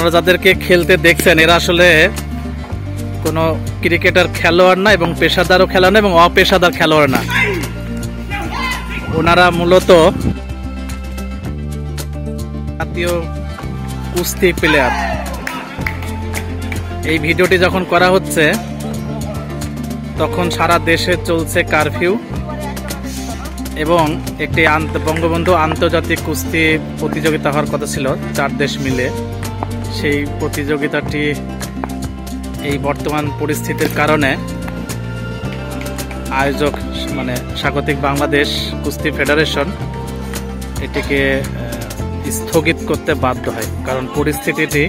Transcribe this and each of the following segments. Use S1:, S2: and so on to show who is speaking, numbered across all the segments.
S1: আপনারা যাদেরকে খেলতে দেখছেন এরা আসলে কোনো ক্রিকেটার খেলোয়াড় না এবং পেশাদারও খেলোয়াড় না এবং অপেশাদার খেলোয়াড় না। ওনারা মূলত জাতীয় কুস্তি প্লেয়ার। এই ভিডিওটি যখন করা হচ্ছে তখন সারা দেশে চলছে কারফিউ এবং একটি বঙ্গবন্ধু আন্তর্জাতিক কুস্তি প্রতিযোগিতা হওয়ার কথা ছিল 4 দেশ মিলে। সেই প্রতিযোগিতাটি এই বর্তমান পরিস্থিতির কারণে আয়োজক মানে স্বাগতিক বাংলাদেশ কুস্তি ফেডারেশন এটিকে স্থগিত করতে বাধ্য হয়, কারণ পরিস্থিতিটি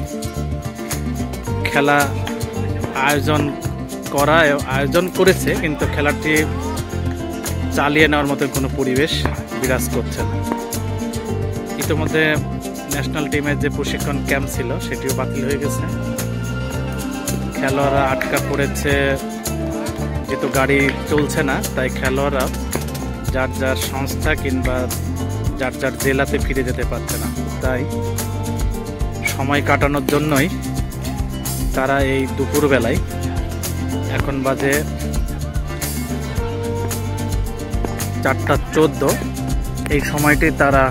S1: খেলা আয়োজন করেছে কিন্তু খেলাটি চালিয়ে নেওয়ার মতো কোনো পরিবেশ বিরাজ করছে না। ইতিমধ্যে ন্যাশনাল টিমের যে প্রশিক্ষণ ক্যাম্প ছিল সেটিও বাতিল হয়ে গেছে। খেলোয়াড়রা আটকা পড়েছে, যেহেতু গাড়ি চলছে না তাই খেলোয়াড়রা যার যার সংস্থা কিংবা যার যার জেলাতে ফিরে যেতে পারছে না। তাই সময় কাটানোর জন্যই তারা এই দুপুরবেলায়, এখন বাজে 4:14, এই সময়টি তারা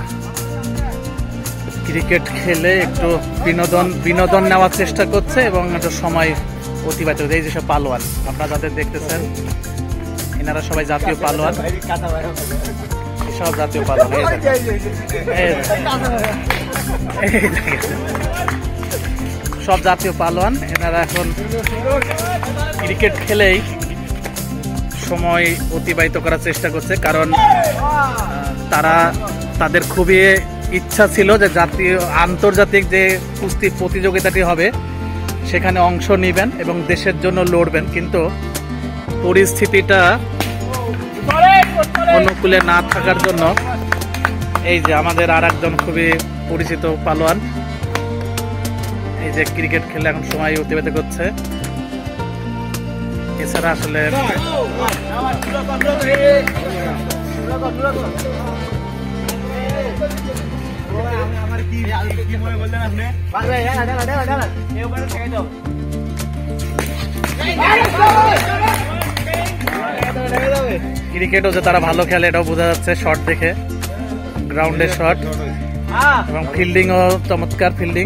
S1: ক্রিকেট খেলে একটু বিনোদন নেওয়ার চেষ্টা করছে এবং একটু সময় অতিবাহিত করছে। এই যেসব পালোয়ান আপনারা যাদের দেখতেছেন এনারা সবাই জাতীয় পালোয়ান, সব জাতীয় পালোয়ান। সব জাতীয় পালোয়ান এনারা এখন ক্রিকেট খেলেই সময় অতিবাহিত করার চেষ্টা করছে, কারণ তাদের খুবই ইচ্ছা ছিল যে আন্তর্জাতিক যে কুস্তি প্রতিযোগিতাটি হবে সেখানে অংশ নেবেন এবং দেশের জন্য লড়বেন, কিন্তু পরিস্থিতিটা অনুকূলে না থাকার জন্য এই যে আমাদের আর একজন খুবই পরিচিত পালোয়ান এই যে ক্রিকেট খেলে এখন সময় অতিবাহিত করছে। এছাড়া আসলে ক্রিকেটও যে তারা ভালো খেলে এটাও বোঝা যাচ্ছে শট দেখে, গ্রাউন্ডের শট এবং ফিল্ডিংও চমৎকার ফিল্ডিং।